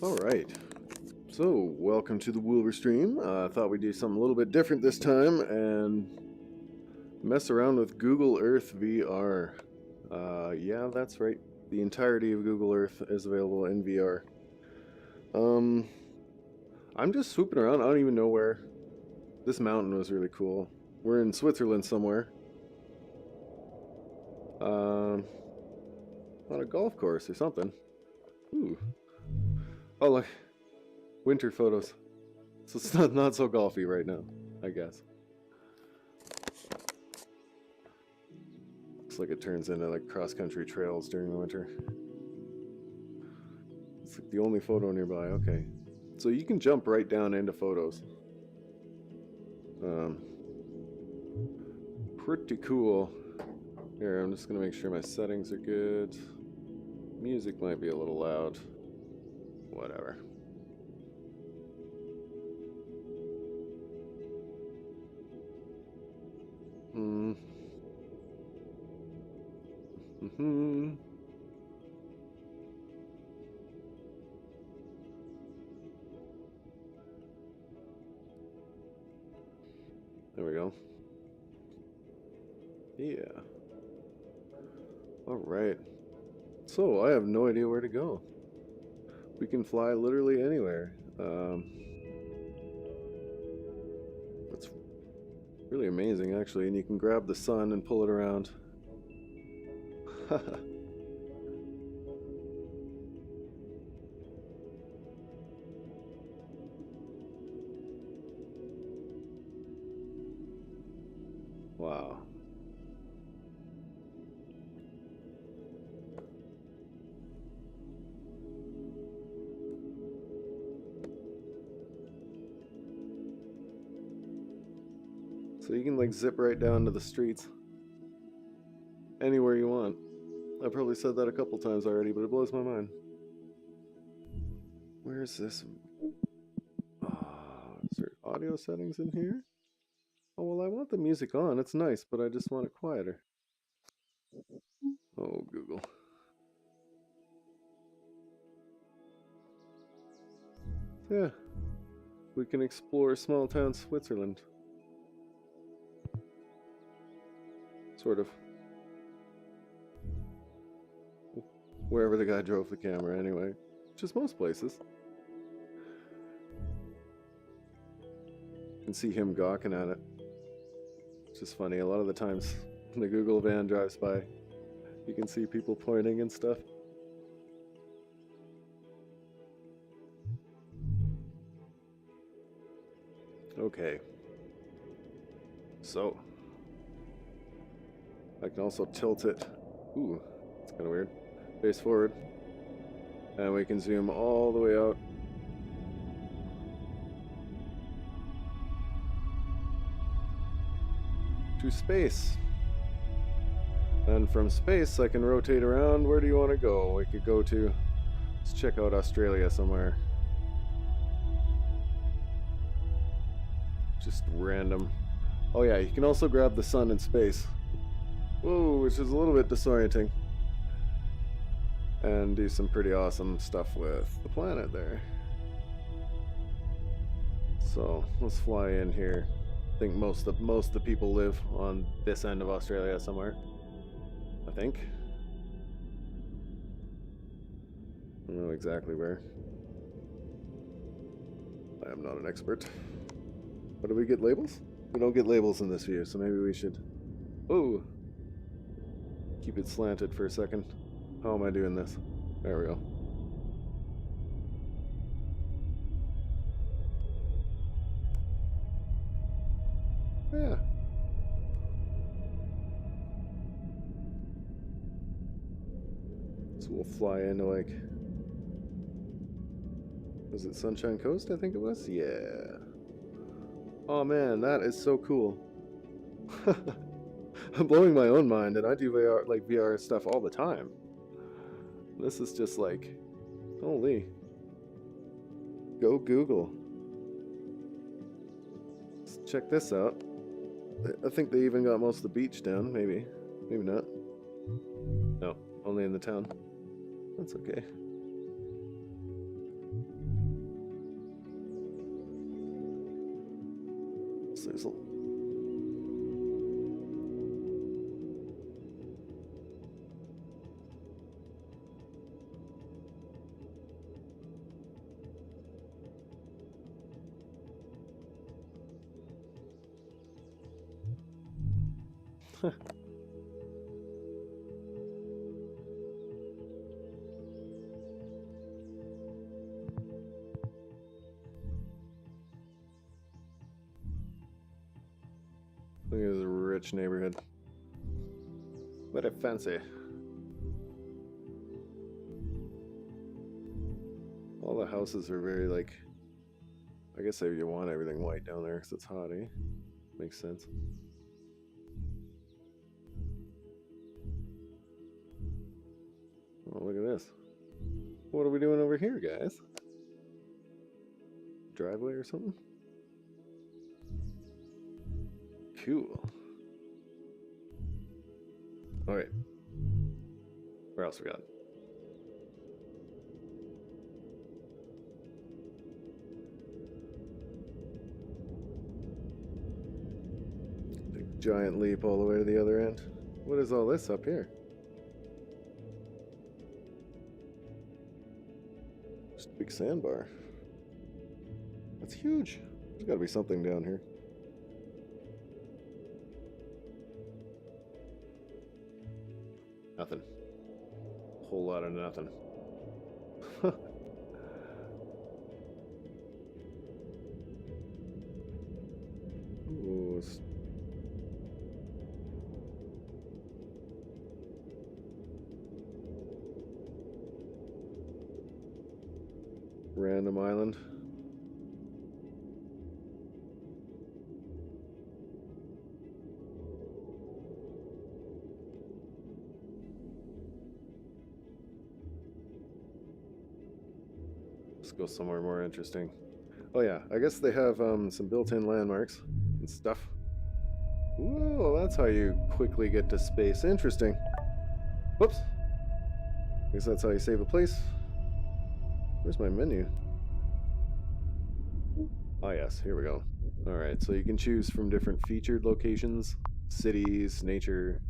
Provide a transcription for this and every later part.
Alright, so welcome to the Wilbur stream. I thought we'd do something a little bit different this time and mess around with Google Earth VR. Yeah, that's right. The entirety of Google Earth is available in VR. I'm just swooping around. I don't even know where. This mountain was really cool. We're in Switzerland somewhere. On a golf course or something. Ooh. Oh, look. Winter photos. So it's not so golfy right now, I guess. Looks like it turns into like cross-country trails during the winter. It's like the only photo nearby. Okay. So you can jump right down into photos. Pretty cool. Here, I'm just gonna make sure my settings are good. Music might be a little loud. Whatever. There we go. Yeah. Alright. So, I have no idea where to go. We can fly literally anywhere. That's really amazing, actually. And you can grab the sun and pull it around. Wow. So you can like zip right down to the streets. Anywhere you want. I probably said that a couple times already, but it blows my mind. Where is this? Is there audio settings in here? Oh, well, I want the music on. It's nice, but I just want it quieter. Oh, Google. Yeah. We can explore small town Switzerland. Sort of. Wherever the guy drove the camera, anyway. Just most places. You can see him gawking at it. It's just funny. A lot of the times when the Google van drives by, you can see people pointing and stuff. Okay. So. I can also tilt it. Ooh, that's kind of weird. Face forward. And we can zoom all the way out. To space. And from space I can rotate around. Where do you want to go? We could go to... Let's check out Australia somewhere. Just random. Oh yeah, you can also grab the sun in space. Whoa, which is a little bit disorienting. And do some pretty awesome stuff with the planet there. So let's fly in here. I think most of the people live on this end of Australia somewhere. I think. I don't know exactly where. I am not an expert. What do we get labels? We don't get labels in this view, so maybe we should. Whoa! Keep it slanted for a second. How am I doing this? There we go. Yeah. So we'll fly into like... Was it Sunshine Coast, I think it was? Yeah. Oh man, that is so cool. I'm blowing my own mind, and I do VR stuff all the time. This is just like, holy. Go Google. Let's check this out. I think they even got most of the beach down, maybe. Maybe not. No, only in the town. That's okay. else? There's a... Look at this rich neighborhood. Very fancy. All the houses are very, like... I guess you want everything white down there because it's hot, eh? Makes sense. Oh, look at this. What are we doing over here, guys? Driveway or something? Cool. Alright. Where else we got? Big giant leap all the way to the other end. What is all this up here? Just a big sandbar. That's huge. There's got to be something down here. Nothing. Whole lot of nothing. Ooh, random island. Let's go somewhere more interesting. Oh yeah, I guess they have some built-in landmarks and stuff. Whoa, that's how you quickly get to space. Interesting. Whoops. I guess that's how you save a place. Where's my menu? Oh yes, here we go. Alright, so you can choose from different featured locations, cities, nature.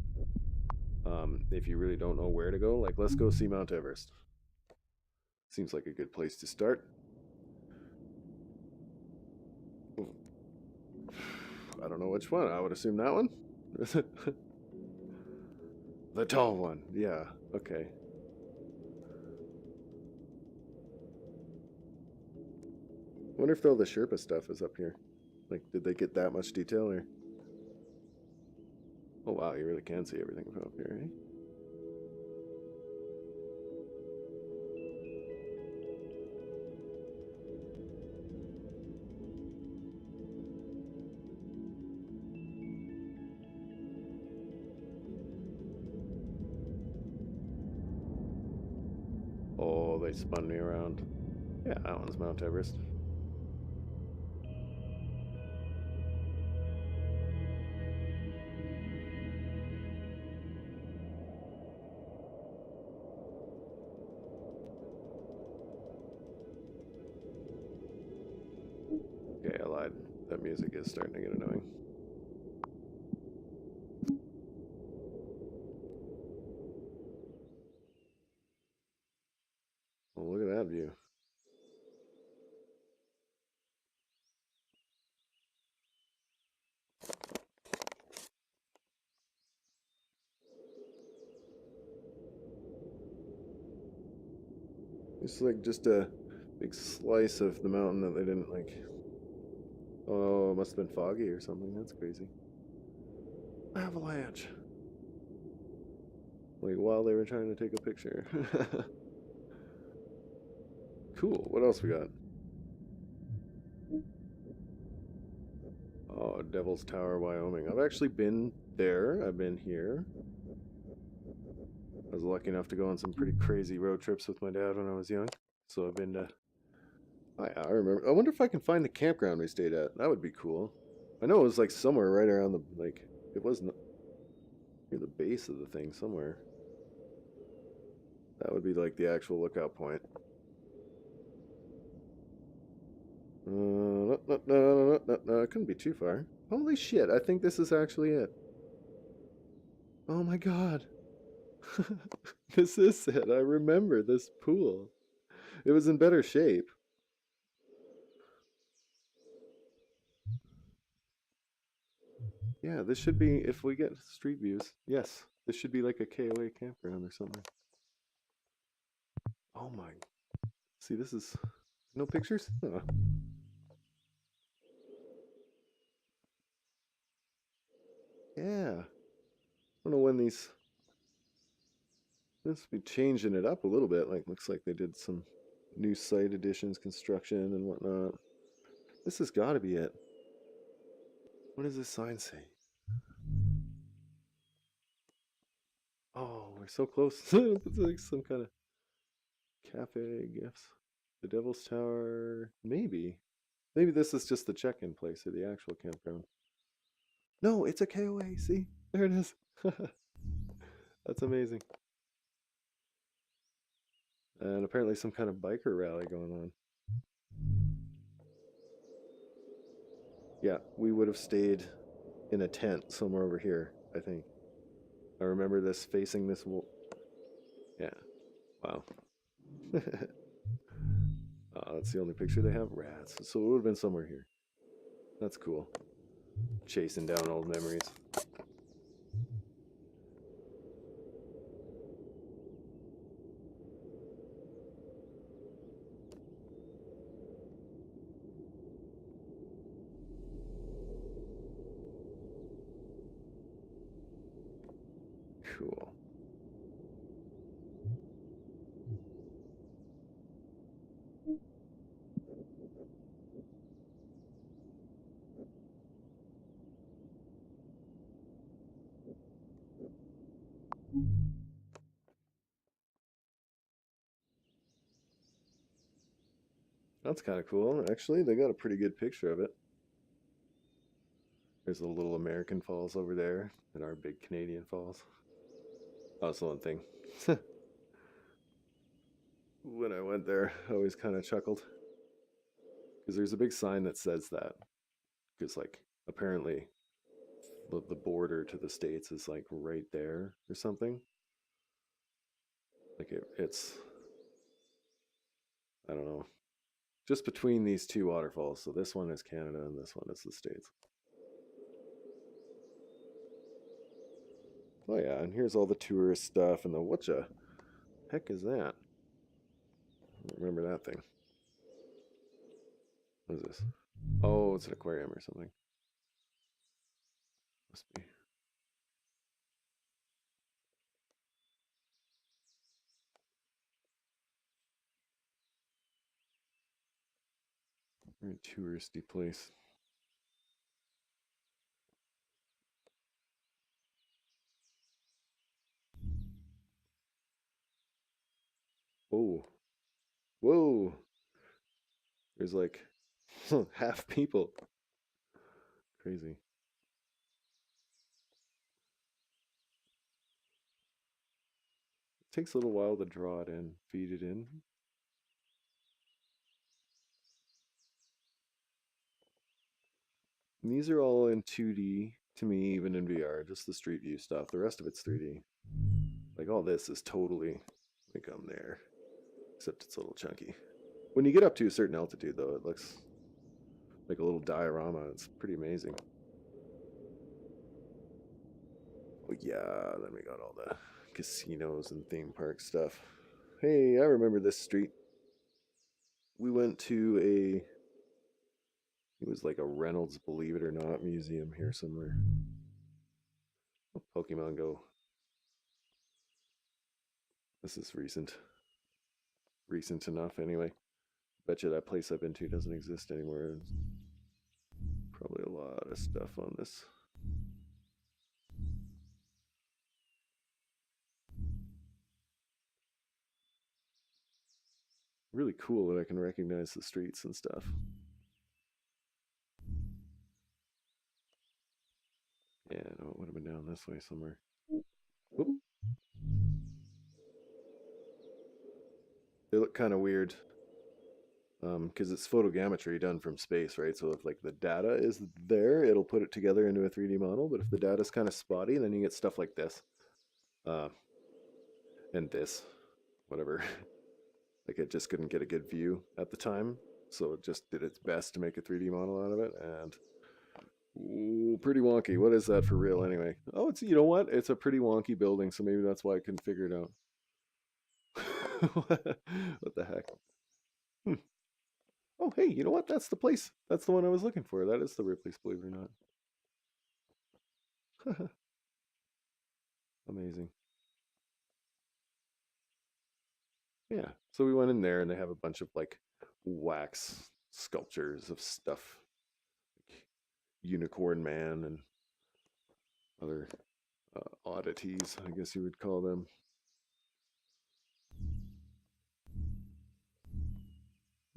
If you really don't know where to go, like let's go see Mount Everest. Seems like a good place to start. I don't know which one. I would assume that one. The tall one. Yeah, okay. Wonder if all the Sherpa stuff is up here. Like, did they get that much detail or? Oh wow, you really can see everything from up here, eh? Oh, they spun me around. Yeah, that one's Mount Everest. Okay, I lied. That music is starting to get annoying. Oh, look at that view. It's like just a big slice of the mountain that they didn't like. Oh, it must have been foggy or something. That's crazy. Avalanche. Like while they were trying to take a picture. Cool. What else we got? Oh, Devil's Tower, Wyoming. I've actually been there. I've been here. I was lucky enough to go on some pretty crazy road trips with my dad when I was young. So I've been to... I remember. I wonder if I can find the campground we stayed at. That would be cool. I know it was like somewhere right around the... Like, it wasn't near the base of the thing somewhere. That would be like the actual lookout point. No, it couldn't be too far. Holy shit, I think this is actually it. Oh my god. This is it. I remember this pool. It was in better shape. Yeah, this should be, if we get street views, yes, this should be like a KOA campground or something. Oh my. See, this is no pictures? Huh. Yeah. I don't know when these must be changing it up a little bit. Like, looks like they did some new site additions, construction, and whatnot. This has got to be it. What does this sign say? Oh, we're so close. It's like some kind of cafe gifts. The Devil's Tower. Maybe. Maybe this is just the check-in place or the actual campground. No, it's a KOA. See? There it is. That's amazing. And apparently some kind of biker rally going on. Yeah, we would have stayed in a tent somewhere over here, I think. I remember this facing this wall. Yeah. Wow. That's the only picture they have. Rats. So it would have been somewhere here. That's cool. Chasing down old memories. Cool. That's kind of cool. Actually, they got a pretty good picture of it. There's a little American Falls over there and our big Canadian Falls. Oh, that's the one thing. When I went there, I always kind of chuckled because there's a big sign that says that. Because, like, apparently the border to the States is like right there or something. Like, it's, I don't know, just between these two waterfalls. So this one is Canada and this one is the States. Oh, yeah, and here's all the tourist stuff and the what the heck is that? I don't remember that thing. What is this? Oh, it's an aquarium or something. Must be. Very touristy place. Whoa. Whoa. There's like half people. Crazy. It takes a little while to draw it in, feed it in. And these are all in 2D to me, even in VR, just the street view stuff. The rest of it's 3D. Like all this is totally like I'm there, except it's a little chunky. When you get up to a certain altitude, though, it looks like a little diorama. It's pretty amazing. Oh, yeah, then we got all the casinos and theme park stuff. Hey, I remember this street. We went to it was like a Reynolds Believe It or Not museum here somewhere. Oh, Pokemon Go. This is recent. Recent enough, anyway. Bet you that place I've been to doesn't exist anymore. Probably a lot of stuff on this. Really cool that I can recognize the streets and stuff. Yeah, no, it would have been down this way somewhere. Oop. They look kind of weird because it's photogrammetry done from space, right? So if like the data is there, it'll put it together into a 3D model. But if the data's kind of spotty, then you get stuff like this, uh, and this, whatever. Like it just couldn't get a good view at the time, so it just did its best to make a 3D model out of it, and ooh, pretty wonky. What is that for real anyway? Oh, it's, you know what? It's a pretty wonky building, so maybe that's why I couldn't figure it out. What the heck? Hmm. Oh, hey, you know what? That's the place. That's the one I was looking for. That is the Ripley's, believe it or not. Amazing. Yeah. So we went in there and they have a bunch of like wax sculptures of stuff. Like Unicorn Man and other oddities, I guess you would call them.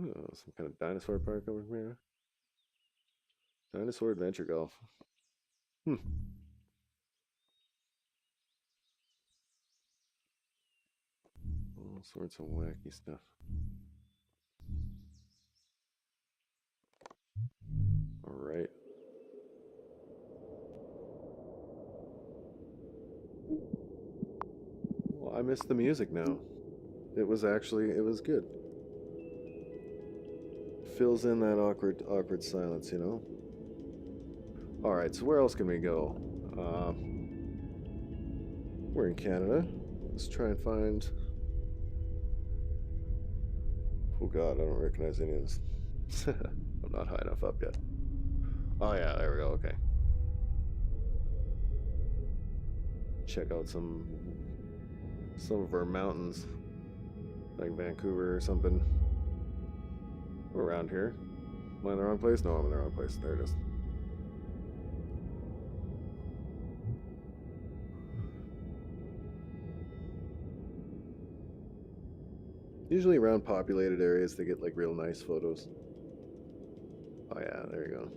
Oh, some kind of dinosaur park over here. Dinosaur Adventure Golf. Hmm. All sorts of wacky stuff. All right. Well, I miss the music now. It was actually, it was good. Fills in that awkward silence, you know? All right, so where else can we go? We're in Canada. Let's try and find... Oh god, I don't recognize any of this. I'm not high enough up yet. Oh yeah, there we go, okay. Check out some of our mountains. Like Vancouver or something. We're around here. Am I in the wrong place? No, I'm in the wrong place. There it is. Usually around populated areas, they get like real nice photos. Oh yeah, there you go.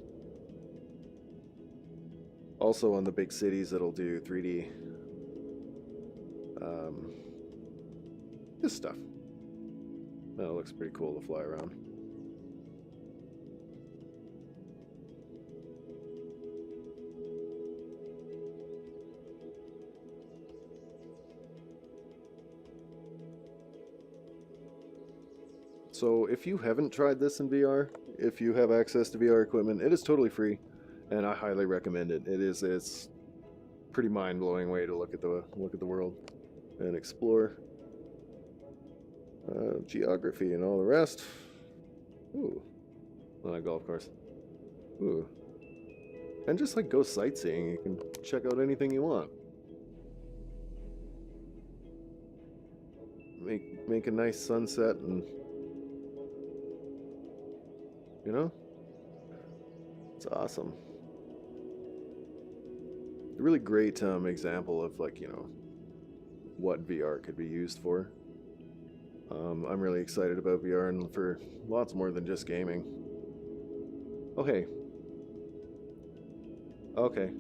Also on the big cities, it'll do 3D. This stuff. That looks pretty cool to fly around. So if you haven't tried this in VR, if you have access to VR equipment, it is totally free, and I highly recommend it. It's pretty mind-blowing way to look at the world and explore geography and all the rest. Ooh, on a golf course. Ooh, and just like go sightseeing. You can check out anything you want. Make a nice sunset and. You know? It's awesome. A really great example of like, you know, what VR could be used for. I'm really excited about VR and for lots more than just gaming. Oh, hey. Okay.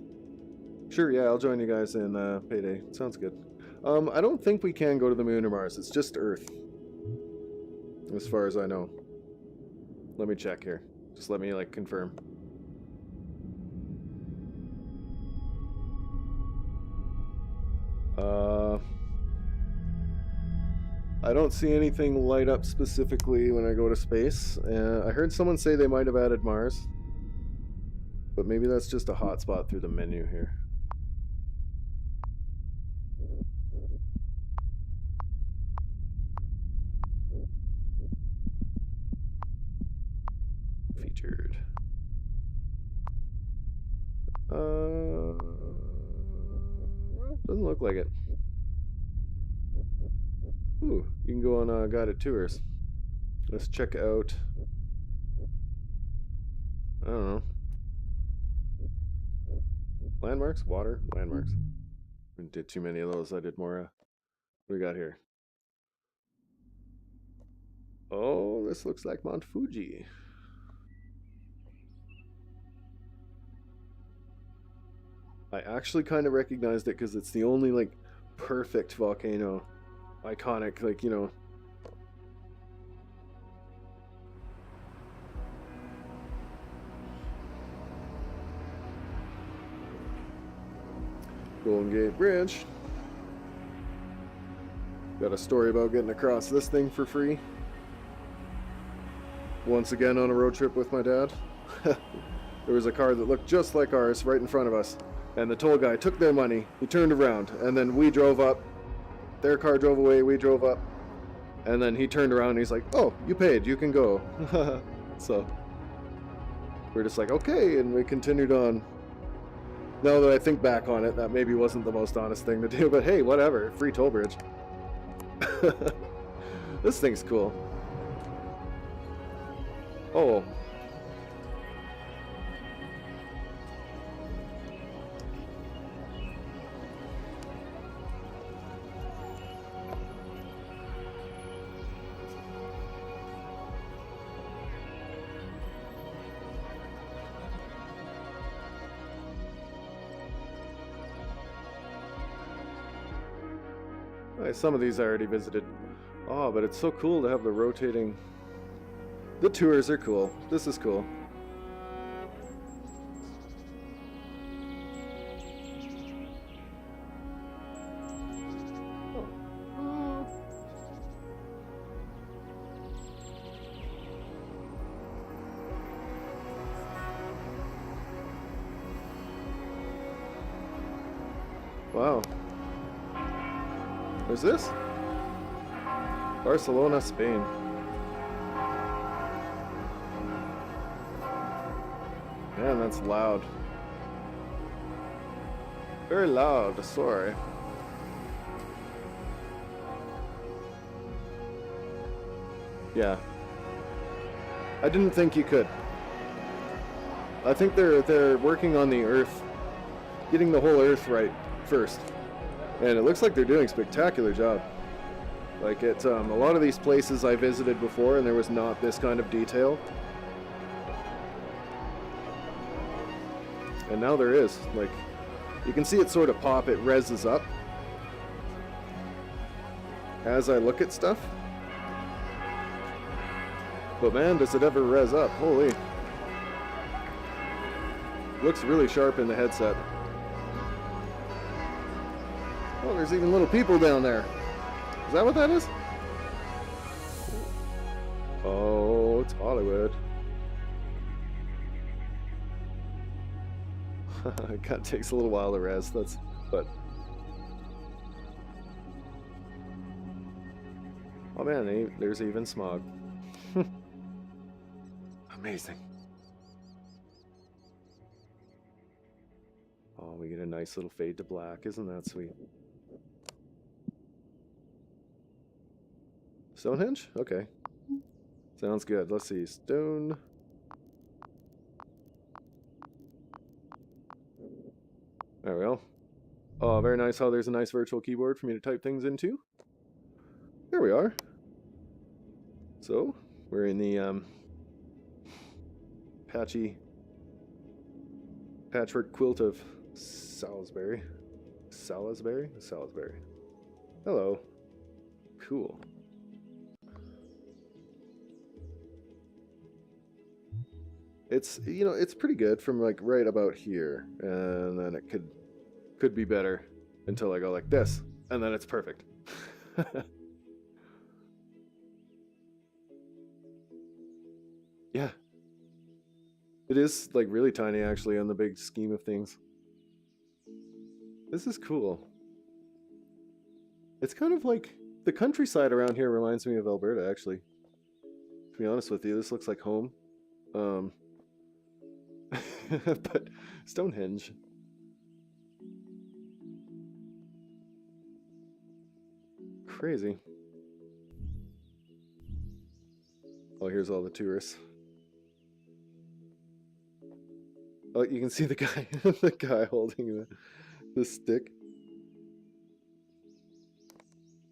Sure, yeah, I'll join you guys in Payday. Sounds good. I don't think we can go to the moon or Mars. It's just Earth. As far as I know. Let me check here. Just let me, like, confirm. I don't see anything light up specifically when I go to space. I heard someone say they might have added Mars. But maybe that's just a hotspot through the menu here. Featured. Doesn't look like it. Ooh, you can go on guided tours. Let's check out. I don't know. Landmarks? Water? Landmarks. I did too many of those. I did more. What do we got here? Oh, this looks like Mount Fuji. I actually kind of recognized it because it's the only, like, perfect volcano. Iconic, like, you know. Golden Gate Bridge. Got a story about getting across this thing for free. Once again on a road trip with my dad. There was a car that looked just like ours right in front of us. And the toll guy took their money, he turned around, and then we drove up. Their car drove away, we drove up. And then he turned around and he's like, oh, you paid, you can go. So we're just like, okay, and we continued on. Now that I think back on it, that maybe wasn't the most honest thing to do, but hey, whatever, free toll bridge. This thing's cool. Oh. Some of these I already visited. Oh, but it's so cool to have the rotating... The tours are cool. This is cool. Oh. Wow. Where's this? Barcelona, Spain. Man, that's loud. Very loud, sorry. Yeah. I didn't think you could. I think they're working on the Earth, getting the whole Earth right first. And it looks like they're doing a spectacular job. Like, it's a lot of these places I visited before and there was not this kind of detail. And now there is. Like, you can see it sort of pop, it reses up as I look at stuff. But man, does it ever res up. Holy. Looks really sharp in the headset. Oh, there's even little people down there. Is that what that is? Oh, it's Hollywood. It kind of takes a little while to res, but... Oh man, there's even smog. Amazing. Oh, we get a nice little fade to black. Isn't that sweet? Stonehenge? Okay. Sounds good. Let's see. Stone. There we go. Oh, very nice how there's a nice virtual keyboard for me to type things into. There we are. So, we're in the patchwork quilt of Salisbury. Salisbury? Salisbury. Hello. Cool. It's, you know, it's pretty good from like right about here, and then it could be better until I go like this, and then it's perfect. Yeah. It is like really tiny actually on the big scheme of things. This is cool. It's kind of like the countryside around here reminds me of Alberta actually. To be honest with you, this looks like home. But Stonehenge. Crazy. Oh, here's all the tourists. Oh, you can see the guy, the guy holding the stick.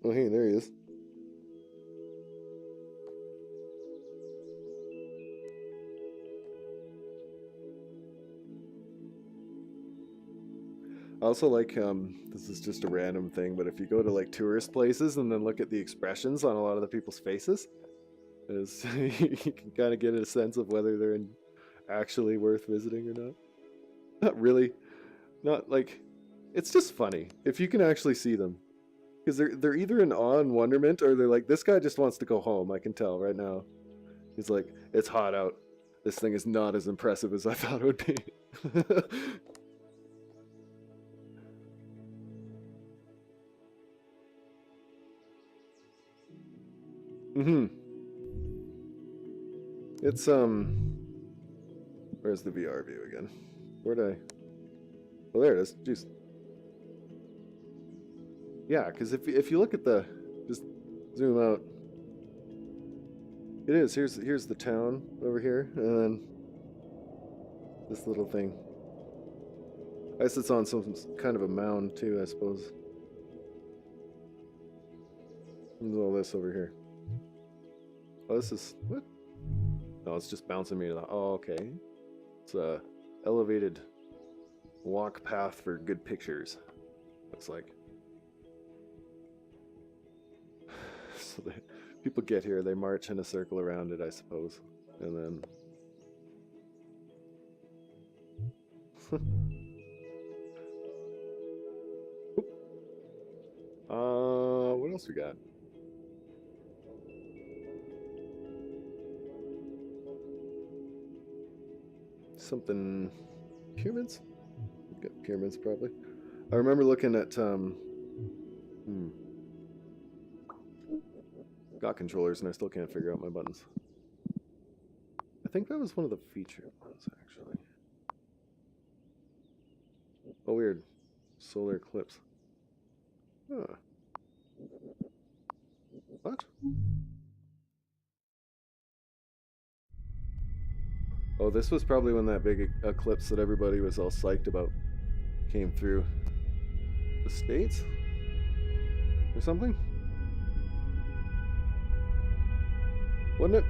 Oh, hey, there he is. I also like, this is just a random thing, but if you go to like tourist places and then look at the expressions on a lot of the people's faces, you can kind of get a sense of whether they're actually worth visiting or not. Not really. Not like, It's just funny if you can actually see them. Because they're either in awe and wonderment, or they're like, this guy just wants to go home. I can tell right now. He's like, it's hot out. This thing is not as impressive as I thought it would be. Mm-hmm. It's where's the VR view again? Where'd I? Oh, there it is. Jeez. Yeah, because if you look at the, just zoom out. It is. Here's the town over here, and then this little thing. I guess it's on some kind of a mound too, I suppose. And all this over here. Oh, this is what? No, it's just bouncing me to the. Oh, okay. It's a elevated walk path for good pictures. Looks like. So people get here, they march in a circle around it, I suppose, and then. What else we got? Something pyramids? Got pyramids probably. I remember looking at got controllers and I still can't figure out my buttons. I think that was one of the featured ones actually. Oh, weird. Solar eclipse. Huh. What? Oh, this was probably when that big eclipse that everybody was all psyched about came through. The States? Or something? Wasn't it?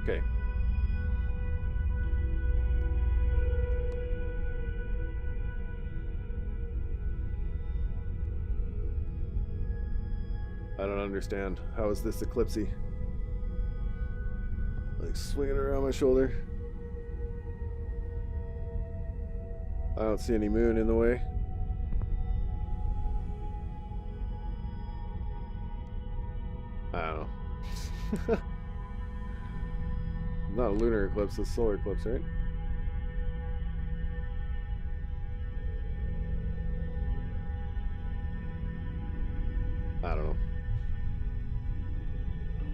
Okay. I don't understand. How is this eclipsey? Like swinging around my shoulder. I don't see any moon in the way. I don't know. Not a lunar eclipse, it's a solar eclipse, right? I don't know.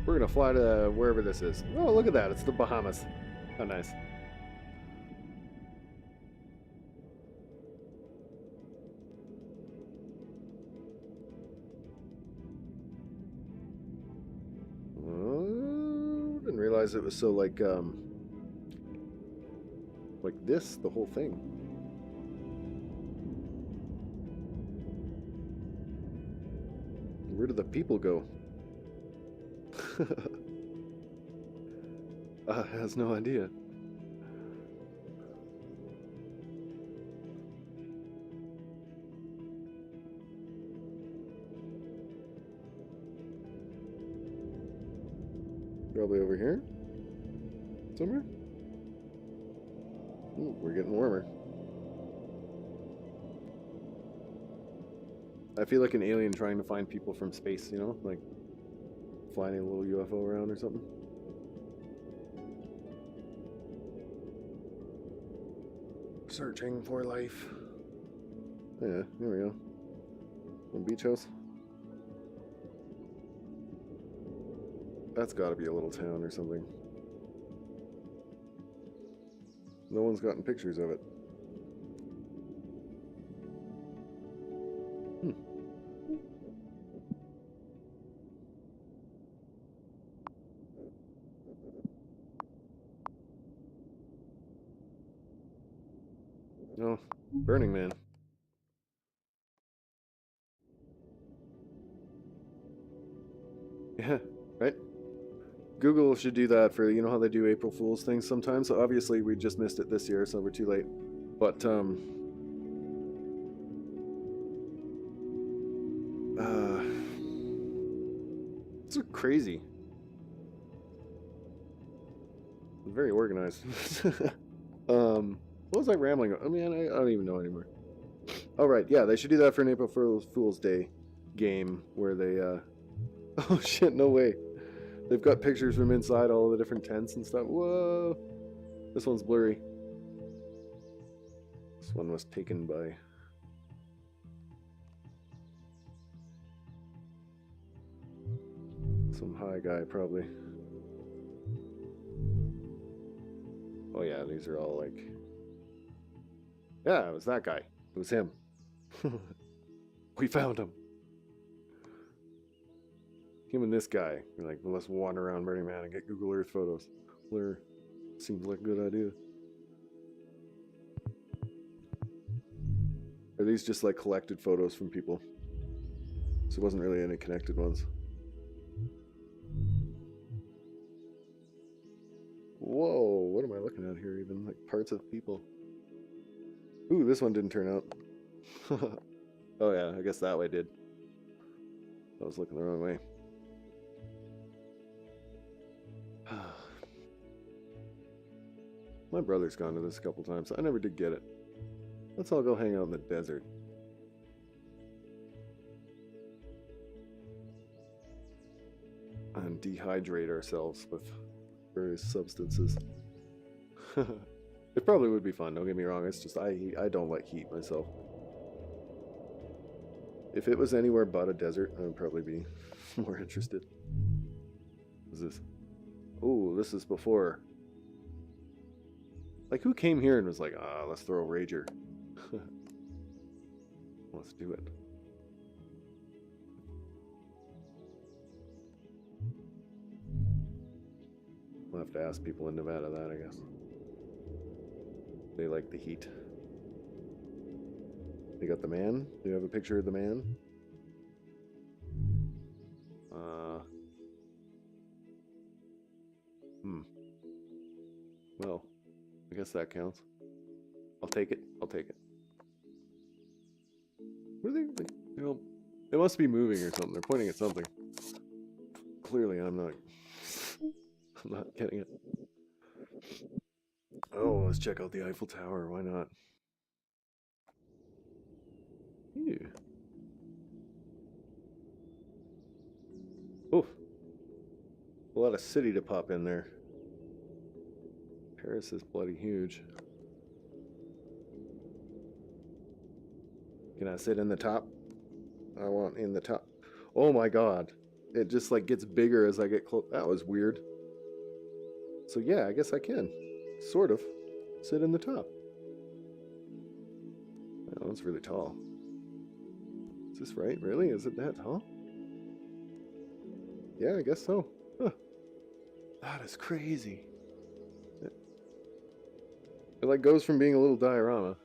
We're gonna fly to wherever this is. Oh, look at that. It's the Bahamas. How nice. Didn't realize it was so like this, the whole thing. Where do the people go? Has no idea. Probably over here? Somewhere? Ooh, we're getting warmer. I feel like an alien trying to find people from space, you know? Like flying a little UFO around or something. Searching for life. Yeah, here we go. One beach house. That's got to be a little town or something. No one's gotten pictures of it. No, Burning Man. Yeah, right? Google should do that for, you know how they do April Fool's things sometimes? So obviously we just missed it this year, so we're too late. But, it's crazy. Very organized. What was I rambling? I mean, I don't even know anymore. Oh, right. Yeah, they should do that for an April Fool's Day game where they, oh shit, no way. They've got pictures from inside all the different tents and stuff. Whoa. This one's blurry. This one was taken by... some high guy, probably. Oh yeah, these are all like... Yeah, it was that guy. It was him. We found him. Him and this guy. We're like, well, let's wander around Burning Man and get Google Earth photos. Blur. Seems like a good idea. Are these just like collected photos from people? So it wasn't really any connected ones. Whoa, what am I looking at here even? Like parts of people. Ooh, this one didn't turn out. Oh yeah, I guess that way did. I was looking the wrong way. My brother's gone to this a couple times. I never did get it. Let's all go hang out in the desert. And dehydrate ourselves with various substances. It probably would be fun, don't get me wrong. It's just I don't like heat myself. If it was anywhere but a desert, I would probably be more interested. What is this? Oh, this is before. Like, who came here and was like, ah, let's throw a rager. Let's do it. We'll have to ask people in Nevada that, I guess. They like the heat. They got the man? Do you have a picture of the man? Well, I guess that counts. I'll take it. I'll take it. What are they? You know, they must be moving or something. They're pointing at something. Clearly, I'm not getting it. Oh, let's check out the Eiffel Tower. Why not? Ew. Oh, a lot of city to pop in there. Paris is bloody huge. Can I sit in the top? I want in the top. Oh my god. It just like gets bigger as I get close. That was weird. So yeah, I guess I can. Sort of. Sit in the top. Oh, that's really tall. Is this right? Really? Is it that tall? Yeah, I guess so. Huh. That is crazy. It like goes from being a little diorama.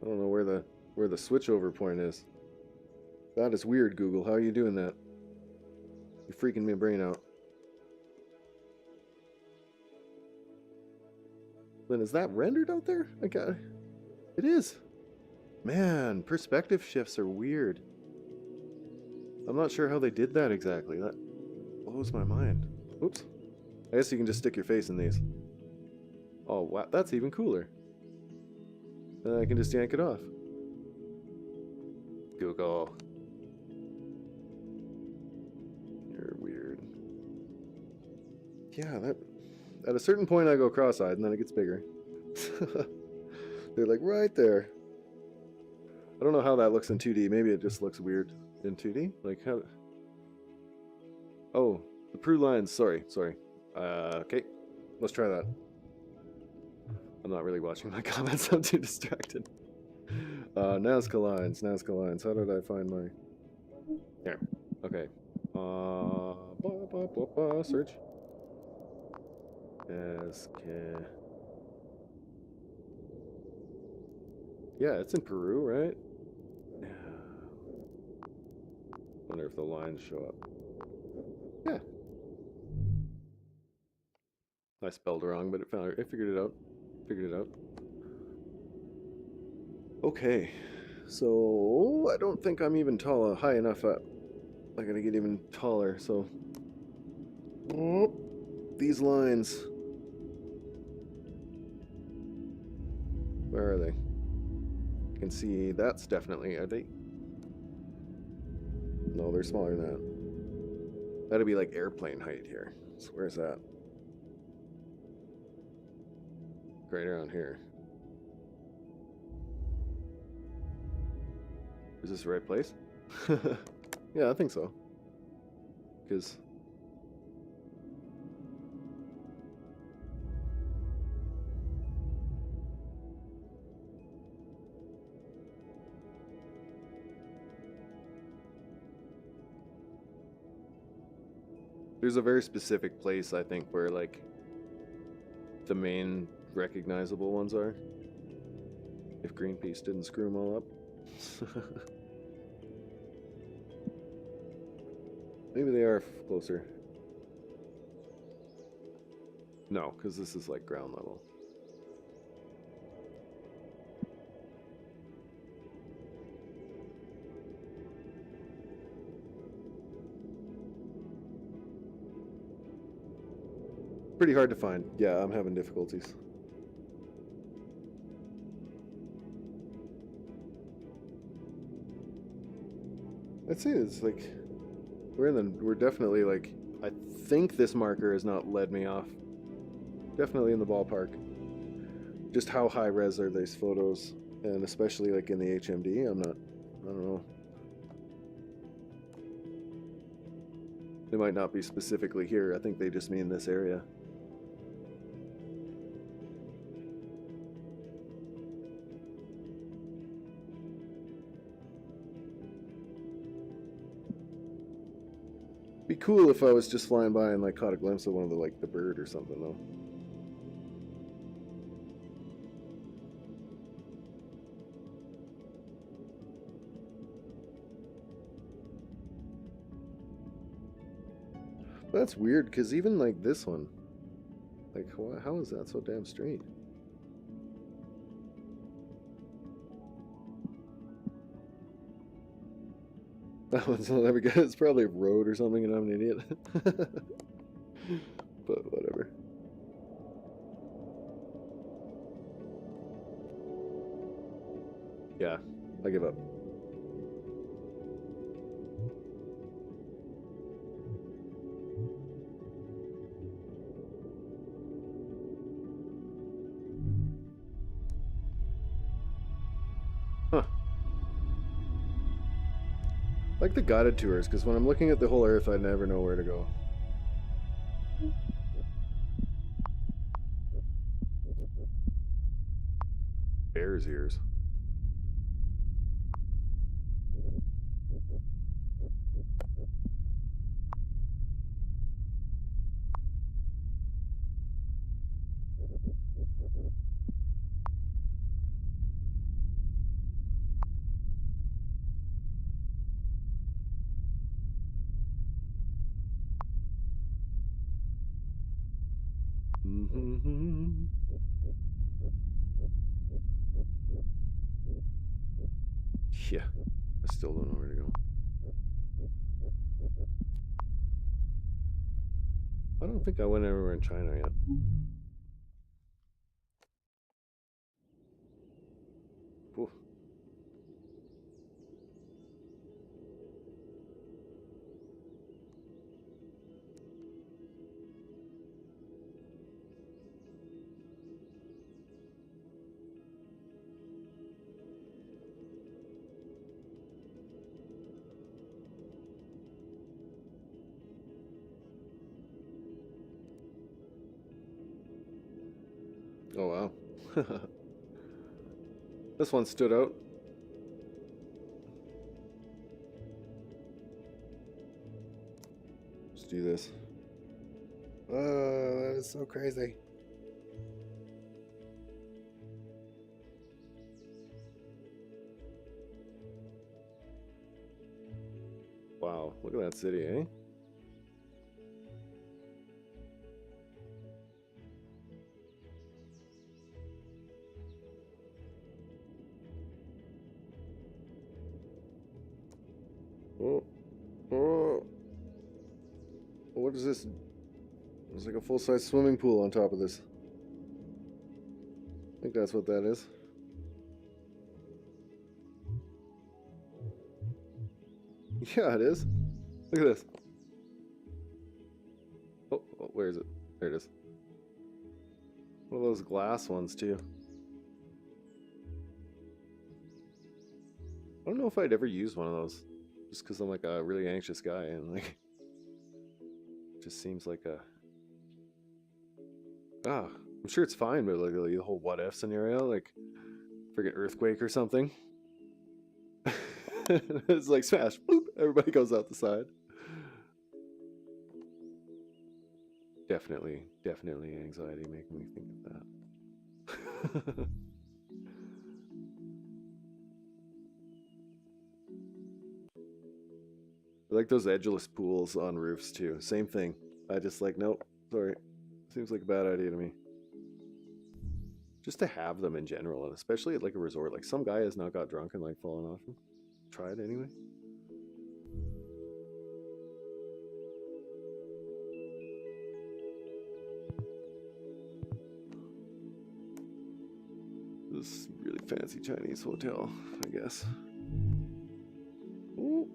I don't know where the switchover point is. That is weird, Google. How are you doing that? You're freaking my brain out. Then is that rendered out there? I got it. It is. Man, perspective shifts are weird. I'm not sure how they did that exactly. That blows my mind. Oops. I guess you can just stick your face in these. Oh, wow. That's even cooler. Then I can just yank it off. Google. You're weird. Yeah, that... At a certain point I go cross-eyed and then it gets bigger. They're like right there. I don't know how that looks in 2D. Maybe it just looks weird in 2D. Like how... Oh, the Prue lines. Sorry. Okay. Let's try that. I'm not really watching my comments. I'm too distracted. Nazca lines. How did I find my... There. Okay. Search. Nazca. Yeah, it's in Peru, right? Yeah. Wonder if the lines show up. Yeah. I spelled wrong, but it figured it out. Okay. So I don't think I'm even high enough up. I gotta get even taller, so these lines. Where are they? You can see that's definitely... Are they? No, they're smaller than that. That'd be like airplane height here. So where's that? Right around here. Is this the right place? Yeah, I think so. Because... there's a very specific place, I think, where, like, the main recognizable ones are. If Greenpeace didn't screw them all up. Maybe they are closer. No, because this is, like, ground level. Pretty hard to find. Yeah, I'm having difficulties. I'd say it's like we're definitely, like, I think this marker has not led me off. Definitely in the ballpark. Just how high res are these photos, and especially like in the HMD, I don't know. They might not be specifically here. I think they just mean this area. Be cool if I was just flying by and, like, caught a glimpse of one of the, like, the bird or something, though. That's weird, because even, like, this one, like, how is that so damn straight? That one's not ever good. It's probably a road or something, and I'm an idiot. But whatever. Yeah, I give up. Huh. Like the guided tours, because when I'm looking at the whole Earth, I never know where to go. Bear's ears. Yeah, I still don't know where to go. I don't think I went everywhere in China yet. Oof. Oh wow. This one stood out. Let's do this. Oh, that is so crazy. Wow, look at that city, eh? Oh, oh. What is this? There's like a full-size swimming pool on top of this. I think that's what that is. Yeah, it is. Look at this. Oh, where is it? There it is. One of those glass ones too. I don't know if I'd ever use one of those, just because I'm like a really anxious guy and like, it just seems like a I'm sure it's fine, but like the whole what if scenario, like friggin' earthquake or something. It's like smash, boop, everybody goes out the side. Definitely anxiety making me think of that. I like those edgeless pools on roofs too. Same thing. I just like, nope, sorry. Seems like a bad idea to me. Just to have them in general, and especially at like a resort. Like some guy has not got drunk and like fallen off them. Try it anyway. This really fancy Chinese hotel, I guess. Ooh.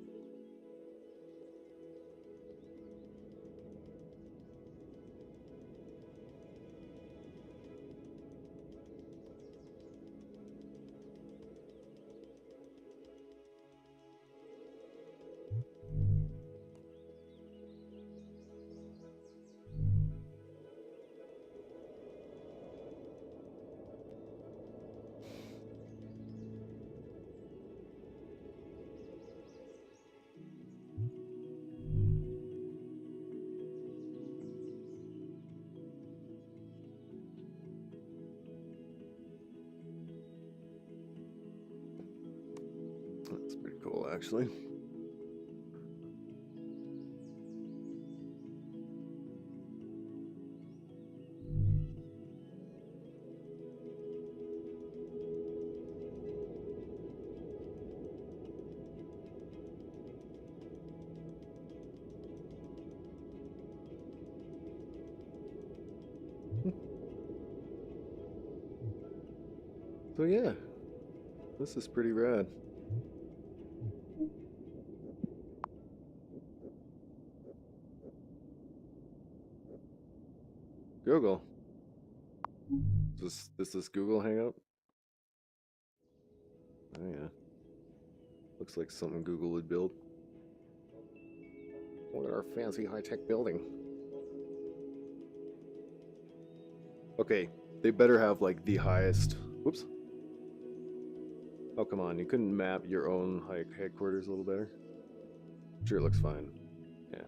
That's pretty cool, actually. So yeah, this is pretty rad. Google. Is this Google Hangout? Oh yeah. Looks like something Google would build. Look at our fancy high-tech building. Okay, they better have like the highest. Whoops. Oh come on, you couldn't map your own headquarters a little better? Sure, it looks fine. Yeah.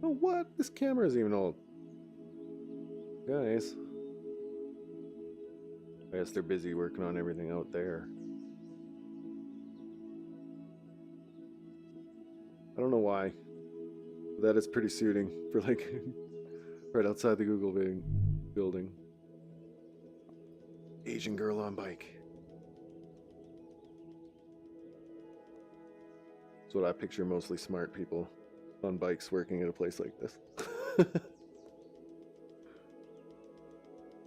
Oh what? This camera is even old. Guys. I guess they're busy working on everything out there. I don't know why. That is pretty suiting for like right outside the Google building. Asian girl on bike. That's what I picture mostly smart people on bikes working at a place like this.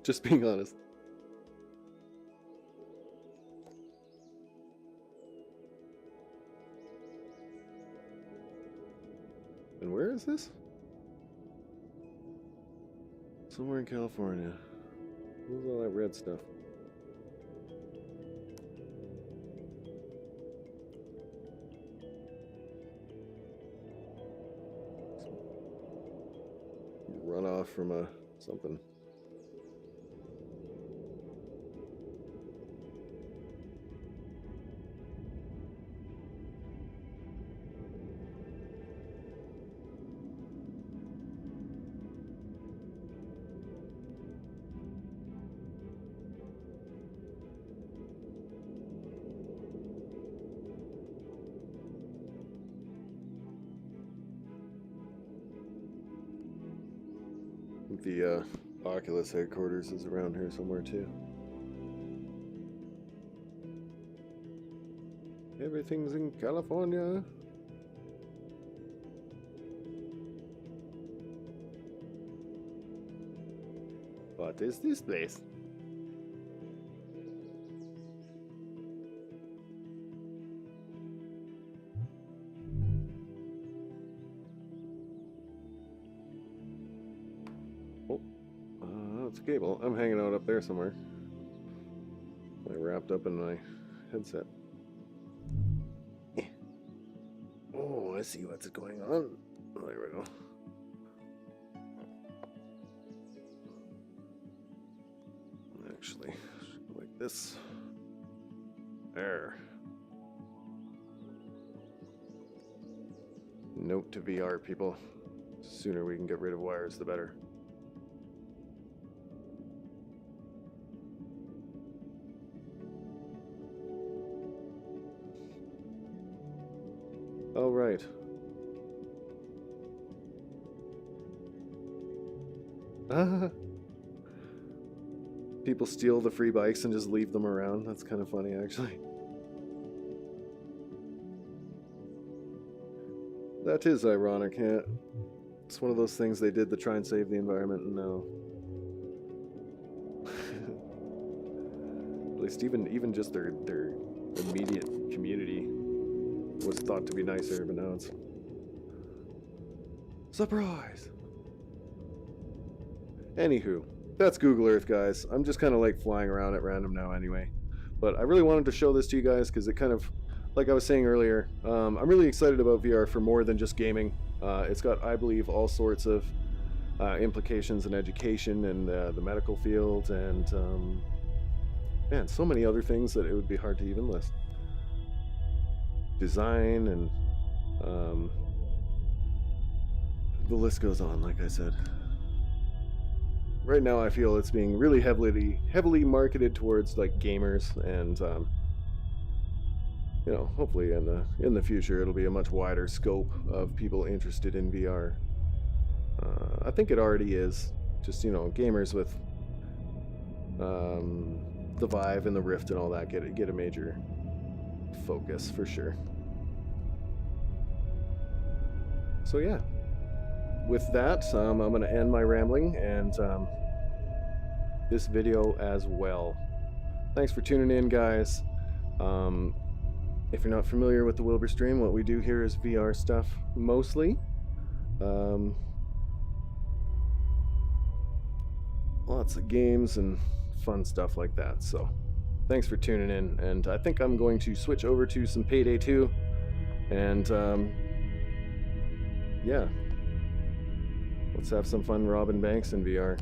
Just being honest. And where is this? Somewhere in California. What's all that red stuff? Runoff from a something. The Oculus headquarters is around here somewhere too. Everything's in California. What is this place? It's a cable. I'm hanging out up there somewhere. I wrapped up in my headset. Oh, I see what's going on. Oh, there we go. Actually, like this. There. Note to VR, people. The sooner we can get rid of wires, the better. All right. People steal the free bikes and just leave them around. That's kind of funny, actually. That is ironic, yeah. It's one of those things they did to try and save the environment, and now... At least even just their immediate community was thought to be nicer, but now it's... Surprise! Anywho, that's Google Earth, guys. I'm just kind of like flying around at random now anyway. But I really wanted to show this to you guys because it kind of, like I was saying earlier, I'm really excited about VR for more than just gaming. It's got, I believe, all sorts of implications in education and the medical field and, man, so many other things that it would be hard to even list. Design and the list goes on, like I said. Right now I feel it's being really heavily marketed towards like gamers, and you know, hopefully in the future it'll be a much wider scope of people interested in VR. I think it already is. Just, you know, gamers with the Vive and the Rift and all that get a major focus for sure. So yeah, with that, I'm going to end my rambling and this video as well. Thanks for tuning in, guys. If you're not familiar with the Wilbur stream, what we do here is VR stuff mostly. Lots of games and fun stuff like that. So thanks for tuning in, and I think I'm going to switch over to some Payday 2 and yeah, let's have some fun robbing banks in VR.